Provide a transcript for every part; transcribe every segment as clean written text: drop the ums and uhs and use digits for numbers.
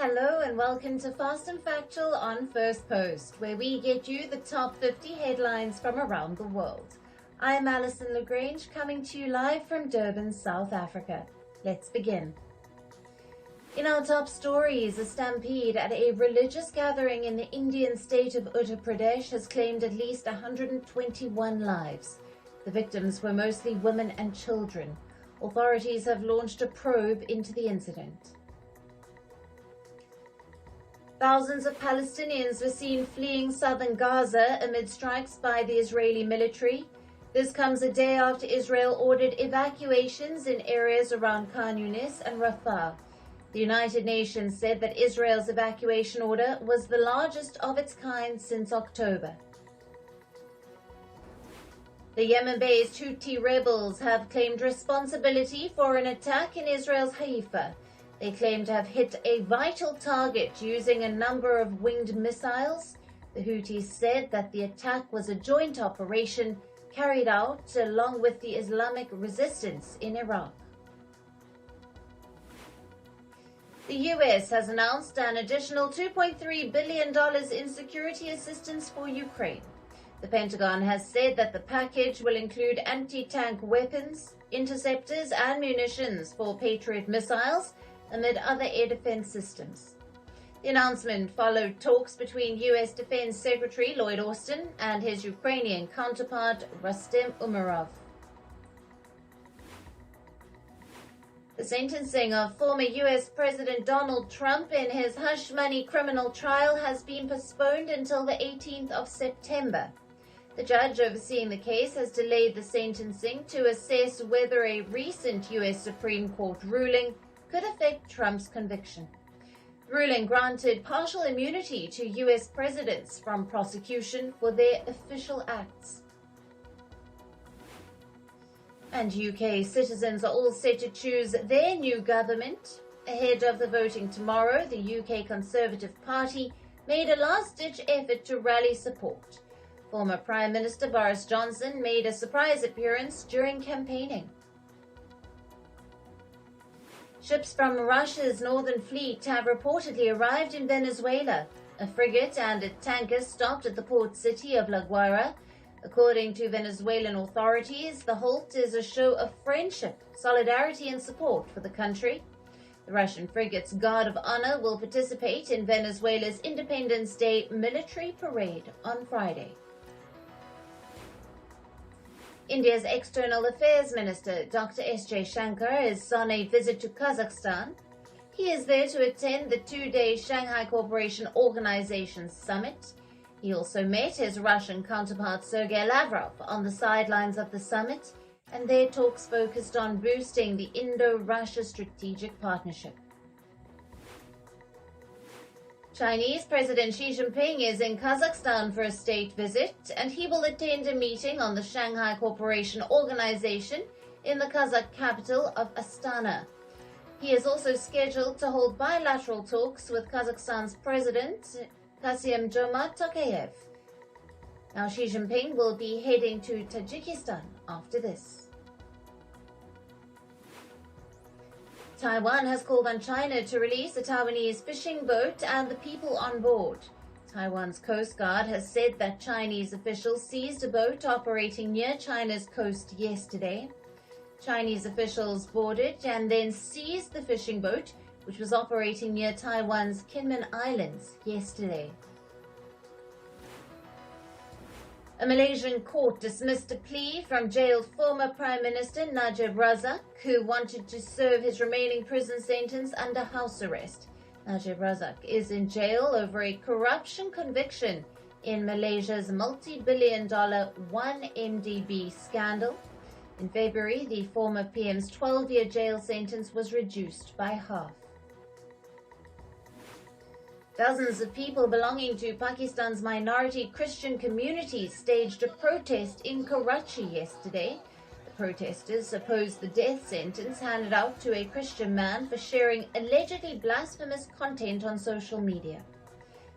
Hello and welcome to Fast and Factual on Firstpost, where we get you the top 50 headlines from around the world. I am Alison Lagrange, coming to you live from Durban, South Africa. Let's begin. In our top stories, a stampede at a religious gathering in the Indian state of Uttar Pradesh has claimed at least 121 lives. The victims were mostly women and children. Authorities have launched a probe into the incident. Thousands of Palestinians were seen fleeing southern Gaza amid strikes by the Israeli military. This comes a day after Israel ordered evacuations in areas around Khan Yunis and Rafah. The United Nations said that Israel's evacuation order was the largest of its kind since October. The Yemen-based Houthi rebels have claimed responsibility for an attack in Israel's Haifa. They claim to have hit a vital target using a number of winged missiles. The Houthis said that the attack was a joint operation carried out along with the Islamic resistance in Iraq. The U.S. has announced an additional $2.3 billion in security assistance for Ukraine. The Pentagon has said that the package will include anti-tank weapons, interceptors, and munitions for Patriot missiles, amid other air defense systems. The announcement followed talks between U.S. Defense Secretary Lloyd Austin and his Ukrainian counterpart Rustem Umerov. The sentencing of former U.S. President Donald Trump in his hush money criminal trial has been postponed until the 18th of September. The judge overseeing the case has delayed the sentencing to assess whether a recent U.S. Supreme Court ruling could affect Trump's conviction. The ruling granted partial immunity to U.S. presidents from prosecution for their official acts. And UK citizens are all set to choose their new government. Ahead of the voting tomorrow, the UK Conservative Party made a last-ditch effort to rally support. Former Prime Minister Boris Johnson made a surprise appearance during campaigning. Ships from Russia's northern fleet have reportedly arrived in Venezuela. A frigate and a tanker stopped at the port city of La Guaira. According to Venezuelan authorities, the halt is a show of friendship, solidarity, and support for the country. The Russian frigate's Guard of Honor will participate in Venezuela's Independence Day military parade on Friday. India's External Affairs Minister, Dr. S.J. Shankar, is on a visit to Kazakhstan. He is there to attend the two-day Shanghai Cooperation Organization Summit. He also met his Russian counterpart Sergei Lavrov on the sidelines of the summit, and their talks focused on boosting the Indo-Russia strategic partnership. Chinese President Xi Jinping is in Kazakhstan for a state visit, and he will attend a meeting on the Shanghai Cooperation Organization in the Kazakh capital of Astana. He is also scheduled to hold bilateral talks with Kazakhstan's President Kassym-Jomart Tokayev. Now, Xi Jinping will be heading to Tajikistan after this. Taiwan has called on China to release a Taiwanese fishing boat and the people on board. Taiwan's Coast Guard has said that Chinese officials seized a boat operating near China's coast yesterday. Chinese officials boarded and then seized the fishing boat, which was operating near Taiwan's Kinmen Islands yesterday. A Malaysian court dismissed a plea from jailed former Prime Minister Najib Razak, who wanted to serve his remaining prison sentence under house arrest. Najib Razak is in jail over a corruption conviction in Malaysia's multi-billion-dollar 1MDB scandal. In February, the former PM's 12-year jail sentence was reduced by half. Dozens of people belonging to Pakistan's minority Christian community staged a protest in Karachi yesterday. The protesters opposed the death sentence handed out to a Christian man for sharing allegedly blasphemous content on social media.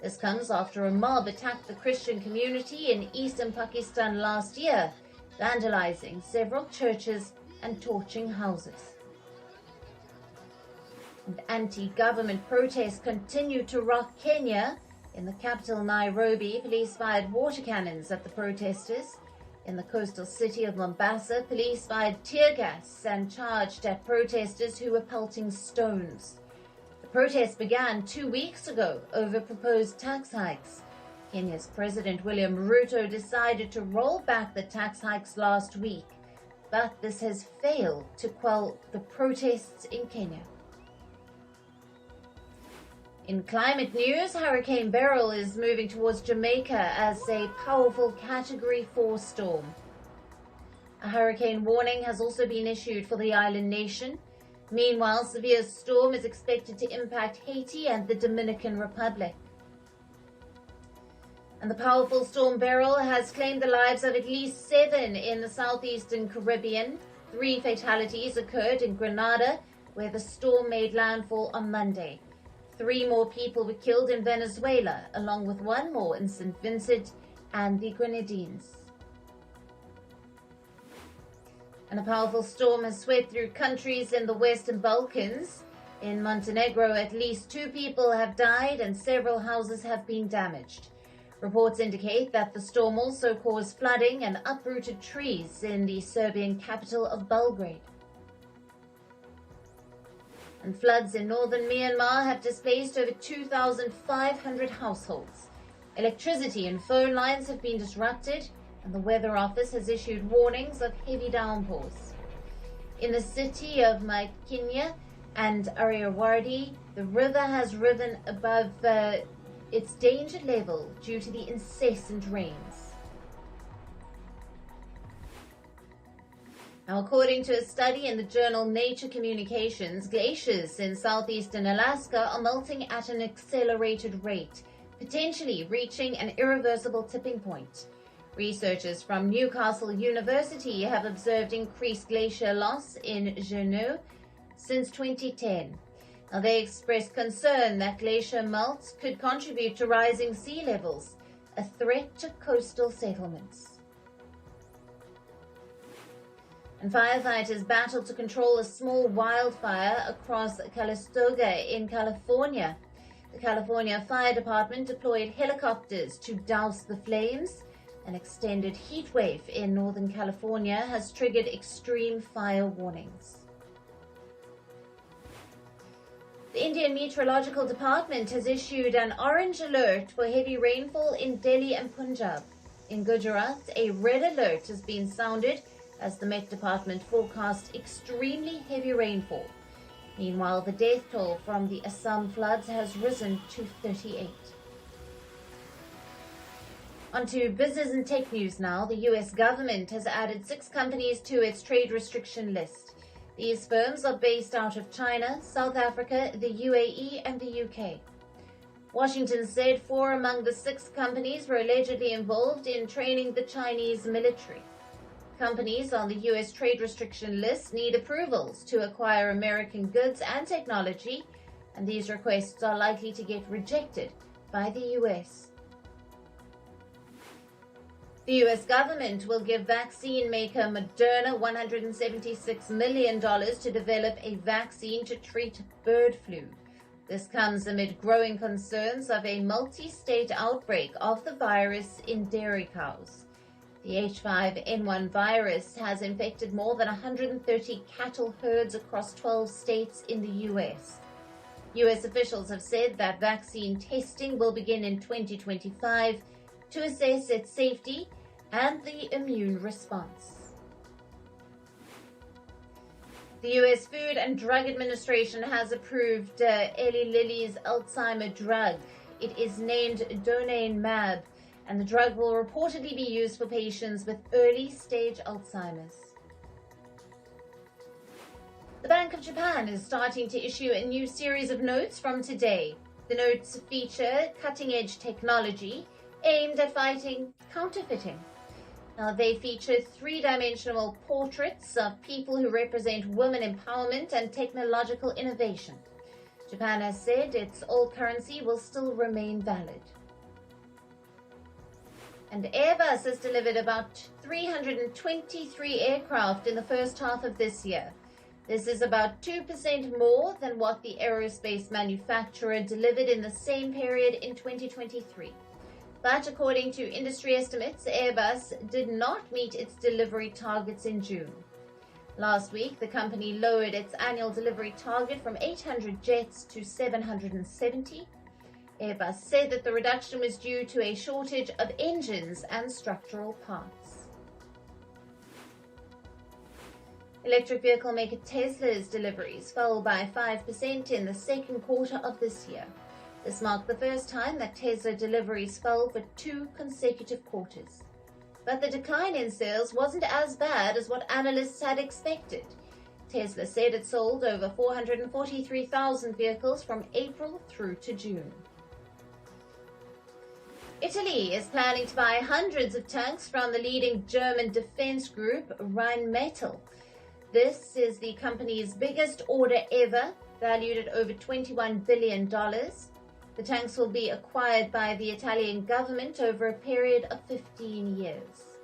This comes after a mob attacked the Christian community in eastern Pakistan last year, vandalizing several churches and torching houses. And anti-government protests continue to rock Kenya. In the capital Nairobi, police fired water cannons at the protesters. In the coastal city of Mombasa, police fired tear gas and charged at protesters who were pelting stones. The protests began 2 weeks ago over proposed tax hikes. Kenya's President William Ruto decided to roll back the tax hikes last week, but this has failed to quell the protests in Kenya. In climate news, Hurricane Beryl is moving towards Jamaica as a powerful Category 4 storm. A hurricane warning has also been issued for the island nation. Meanwhile, severe storm is expected to impact Haiti and the Dominican Republic. And the powerful storm Beryl has claimed the lives of at least 7 in the southeastern Caribbean. 3 fatalities occurred in Grenada, where the storm made landfall on Monday. 3 more people were killed in Venezuela, along with 1 more in St. Vincent and the Grenadines. And a powerful storm has swept through countries in the Western Balkans. In Montenegro, at least 2 people have died and several houses have been damaged. Reports indicate that the storm also caused flooding and uprooted trees in the Serbian capital of Belgrade. And floods in northern Myanmar have displaced over 2,500 households. Electricity and phone lines have been disrupted, and the Weather Office has issued warnings of heavy downpours. In the city of Maikinya and Ariawardi, the river has risen above its danger level due to the incessant rains. Now, according to a study in the journal Nature Communications, glaciers in southeastern Alaska are melting at an accelerated rate, potentially reaching an irreversible tipping point. Researchers from Newcastle University have observed increased glacier loss in Juneau since 2010. Now, they expressed concern that glacier melts could contribute to rising sea levels, a threat to coastal settlements. And firefighters battled to control a small wildfire across Calistoga in California. The California Fire Department deployed helicopters to douse the flames. An extended heat wave in Northern California has triggered extreme fire warnings. The Indian Meteorological Department has issued an orange alert for heavy rainfall in Delhi and Punjab. In Gujarat, a red alert has been sounded as the Met Department forecast extremely heavy rainfall. Meanwhile, the death toll from the Assam floods has risen to 38. On to business and tech news now. The US government has added 6 companies to its trade restriction list. These firms are based out of China, South Africa, the UAE, and the UK. Washington said 4 among the 6 companies were allegedly involved in training the Chinese military. Companies on the US trade restriction list need approvals to acquire American goods and technology, and these requests are likely to get rejected by the US. The US government will give vaccine maker Moderna $176 million to develop a vaccine to treat bird flu. This comes amid growing concerns of a multi-state outbreak of the virus in dairy cows. The H5N1 virus has infected more than 130 cattle herds across 12 states in the US. US officials have said that vaccine testing will begin in 2025 to assess its safety and the immune response. The US Food and Drug Administration has approved Eli Lilly's Alzheimer drug. It is named donanemab, and the drug will reportedly be used for patients with early-stage Alzheimer's. The Bank of Japan is starting to issue a new series of notes from today. The notes feature cutting-edge technology aimed at fighting counterfeiting. Now, they feature 3-dimensional portraits of people who represent women empowerment and technological innovation. Japan has said its old currency will still remain valid. And Airbus has delivered about 323 aircraft in the first half of this year. This is about 2% more than what the aerospace manufacturer delivered in the same period in 2023. But according to industry estimates, Airbus did not meet its delivery targets in June. Last week, the company lowered its annual delivery target from 800 jets to 770. Airbus said that the reduction was due to a shortage of engines and structural parts. Electric vehicle maker Tesla's deliveries fell by 5% in the second quarter of this year. This marked the first time that Tesla deliveries fell for 2 consecutive quarters. But the decline in sales wasn't as bad as what analysts had expected. Tesla said it sold over 443,000 vehicles from April through to June. Italy is planning to buy hundreds of tanks from the leading German defense group Rheinmetall. This is the company's biggest order ever, valued at over $21 billion. The tanks will be acquired by the Italian government over a period of 15 years.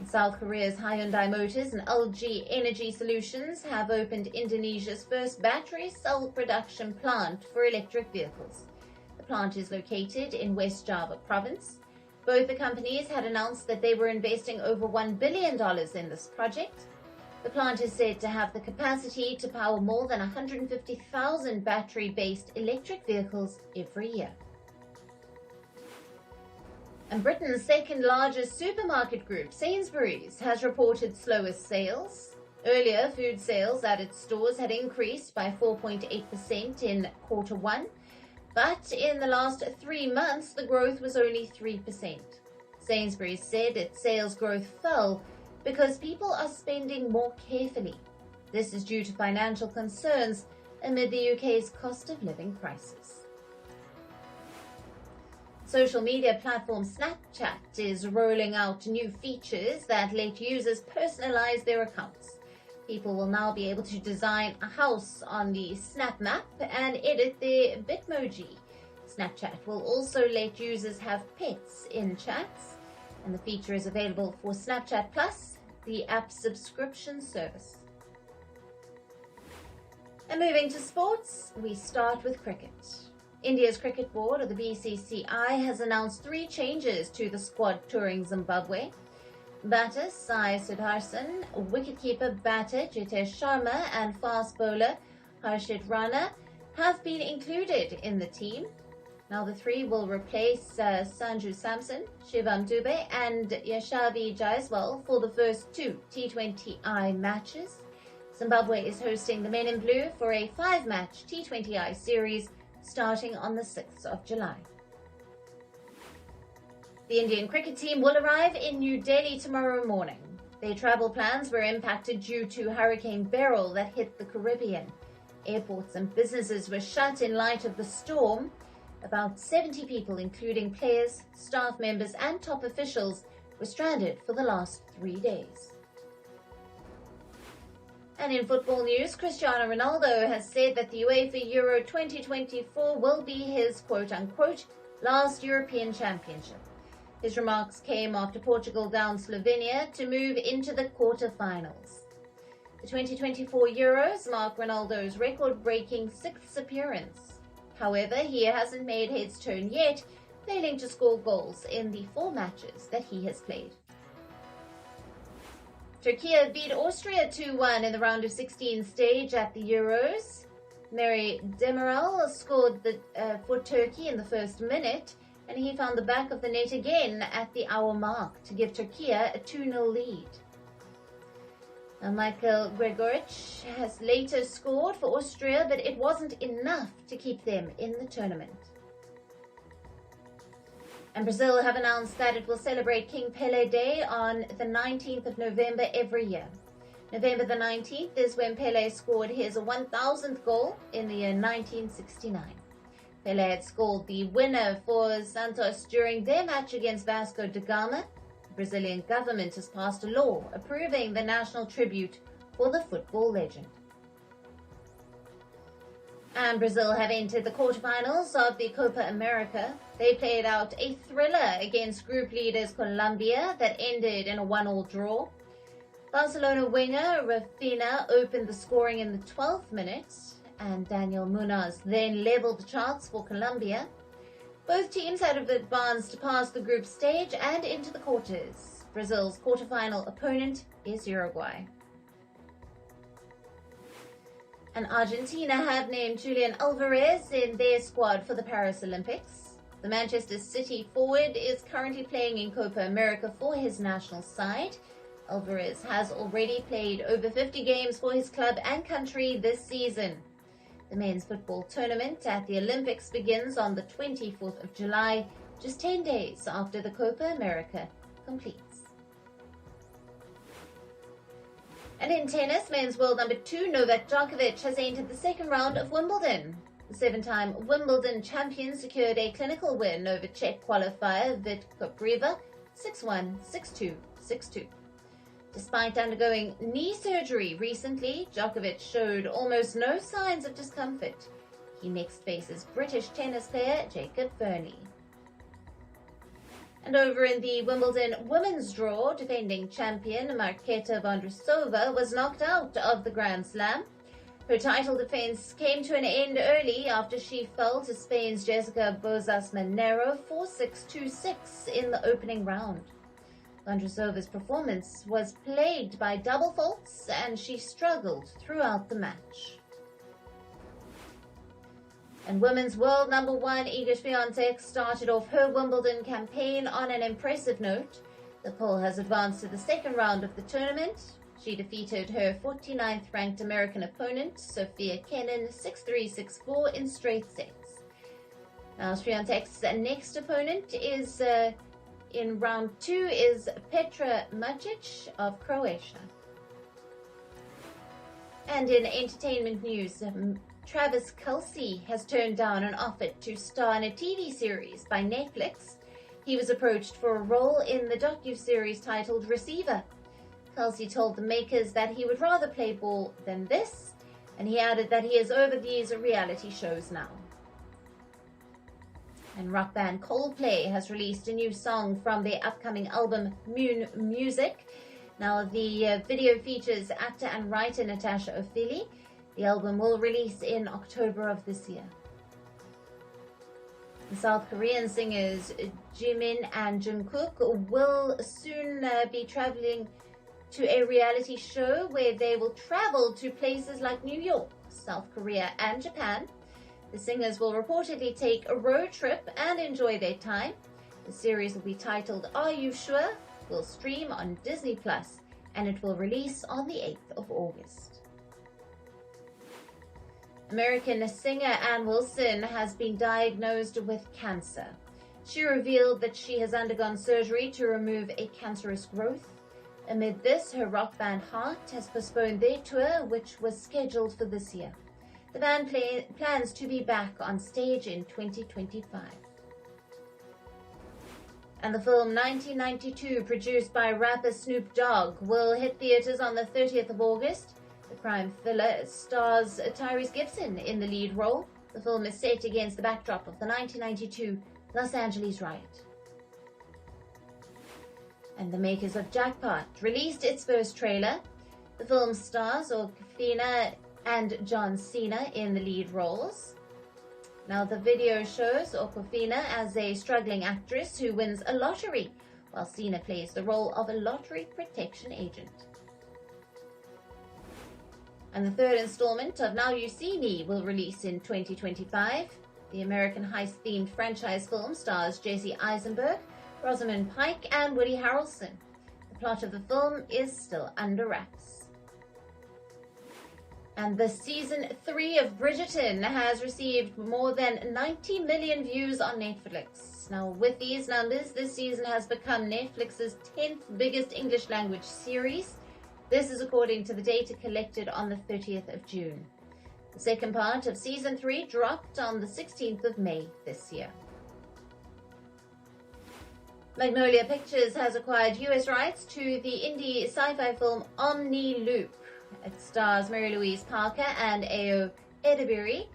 South Korea's Hyundai Motors and LG Energy Solutions have opened Indonesia's first battery cell production plant for electric vehicles. The plant is located in West Java province. Both the companies had announced that they were investing over $1 billion in this project. The plant is said to have the capacity to power more than 150,000 battery-based electric vehicles every year. And Britain's second largest supermarket group, Sainsbury's, has reported slower sales. Earlier, food sales at its stores had increased by 4.8% in quarter one. But in the last 3 months, the growth was only 3%. Sainsbury's said its sales growth fell because people are spending more carefully. This is due to financial concerns amid the UK's cost of living crisis. Social media platform Snapchat is rolling out new features that let users personalize their accounts. People will now be able to design a house on the Snap map and edit their Bitmoji. Snapchat will also let users have pets in chats, and the feature is available for Snapchat Plus, the app's subscription service. And moving to sports, we start with cricket. India's cricket board, or the BCCI, has announced 3 changes to the squad touring Zimbabwe. Batter Sai Sudarshan, wicketkeeper batter Jitesh Sharma and fast bowler Harshit Rana have been included in the team. Now the 3 will replace Sanju Samson, Shivam Dube and Yashavi Jaiswal for the first 2 T20I matches. Zimbabwe is hosting the Men in Blue for a 5-match T20I series starting on the 6th of July. The Indian cricket team will arrive in New Delhi tomorrow morning. Their travel plans were impacted due to Hurricane Beryl that hit the Caribbean. Airports and businesses were shut in light of the storm. About 70 people, including players, staff members and top officials, were stranded for the last 3 days. And in football news, Cristiano Ronaldo has said that the UEFA Euro 2024 will be his quote-unquote last European Championship. His remarks came after Portugal downed Slovenia to move into the quarter-finals. The 2024 Euros mark Ronaldo's record-breaking 6th appearance. However, he hasn't made heads turn yet, failing to score goals in the 4 matches that he has played. Turkey beat Austria 2-1 in the round of 16 stage at the Euros. Meri Demiral scored for Turkey in the first minute, and he found the back of the net again at the hour mark to give Turkey a 2-0 lead. Michael Gregoric has later scored for Austria, but it wasn't enough to keep them in the tournament. And Brazil have announced that it will celebrate King Pelé Day on the 19th of November every year. November the 19th is when Pelé scored his 1,000th goal in the year 1969. Pelé had scored the winner for Santos during their match against Vasco da Gama. The Brazilian government has passed a law approving the national tribute for the football legend. And Brazil have entered the quarterfinals of the Copa America. They played out a thriller against group leaders Colombia that ended in a 1-1 draw. Barcelona winger Rafinha opened the scoring in the 12th minute, and Daniel Munoz then leveled the charts for Colombia. Both teams had advanced past the group stage and into the quarters. Brazil's quarterfinal opponent is Uruguay. And Argentina have named Julian Alvarez in their squad for the Paris Olympics. The Manchester City forward is currently playing in Copa America for his national side. Alvarez has already played over 50 games for his club and country this season. The men's football tournament at the Olympics begins on the 24th of July, just 10 days after the Copa America completes. And in tennis, men's world number 2 Novak Djokovic has entered the second round of Wimbledon. The 7-time Wimbledon champion secured a clinical win over Czech qualifier Vit Kopriva 6-1, 6-2, 6-2. Despite undergoing knee surgery recently, Djokovic showed almost no signs of discomfort. He next faces British tennis player Jacob Burney. And over in the Wimbledon women's draw, defending champion Marketa Vondrousova was knocked out of the Grand Slam. Her title defense came to an end early after she fell to Spain's Jessica Bozas-Manero 4-6, 2-6 in the opening round. Vondrousova's performance was plagued by double faults, and she struggled throughout the match. And women's world number 1 Iga Swiatek started off her Wimbledon campaign on an impressive note. The Pole has advanced to the second round of the tournament. She defeated her 49th ranked American opponent, Sofia Kenin, 6-3, 6-4 in straight sets. Now Swiatek's next opponent is in round 2 is Petra Majic of Croatia. And in entertainment news, Travis Kelce has turned down an offer to star in a TV series by Netflix. He was approached for a role in the docu-series titled Receiver. Kelce told the makers that he would rather play ball than this, and he added that he is over these reality shows now. And rock band Coldplay has released a new song from their upcoming album Moon Music. Now the video features actor and writer Natasha O'Fili. The album will release in October of this year. The South Korean singers Jimin and Jung Kook will soon be traveling to a reality show where they will travel to places like New York, South Korea, and Japan. The singers will reportedly take a road trip and enjoy their time. The series will be titled Are You Sure? Will stream on Disney Plus, and it will release on the 8th of August. American singer Ann Wilson has been diagnosed with cancer. She revealed that she has undergone surgery to remove a cancerous growth. Amid this, her rock band Heart has postponed their tour, which was scheduled for this year. The band plans to be back on stage in 2025. And the film 1992, produced by rapper Snoop Dogg, will hit theaters on the 30th of August. The crime thriller stars Tyrese Gibson in the lead role. The film is set against the backdrop of the 1992 Los Angeles riot. And the makers of Jackpot released its first trailer. The film stars Awkwafina and John Cena in the lead roles. Now the video shows Awkwafina as a struggling actress who wins a lottery, while Cena plays the role of a lottery protection agent. And the third installment of Now You See Me will release in 2025. The American heist-themed franchise film stars Jesse Eisenberg, Rosamund Pike, and Woody Harrelson. The plot of the film is still under wraps. And the season 3 of Bridgerton has received more than 90 million views on Netflix. Now, with these numbers, this season has become Netflix's 10th biggest English language series. This is according to the data collected on the 30th of June. The second part of season 3 dropped on the 16th of May this year. Magnolia Pictures has acquired US rights to the indie sci-fi film Omni Loop. It stars Mary Louise Parker and Ayo Edebiri.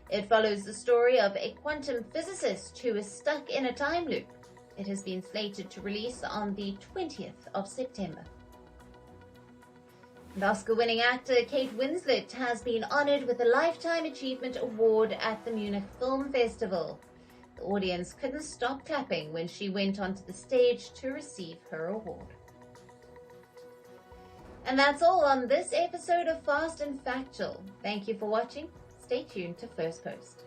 It follows the story of a quantum physicist who is stuck in a time loop. It has been slated to release on the 20th of September. And Oscar-winning actor Kate Winslet has been honored with a Lifetime Achievement Award at the Munich Film Festival. The audience couldn't stop clapping when she went onto the stage to receive her award. And that's all on this episode of Fast and Factual. Thank you for watching. Stay tuned to Firstpost.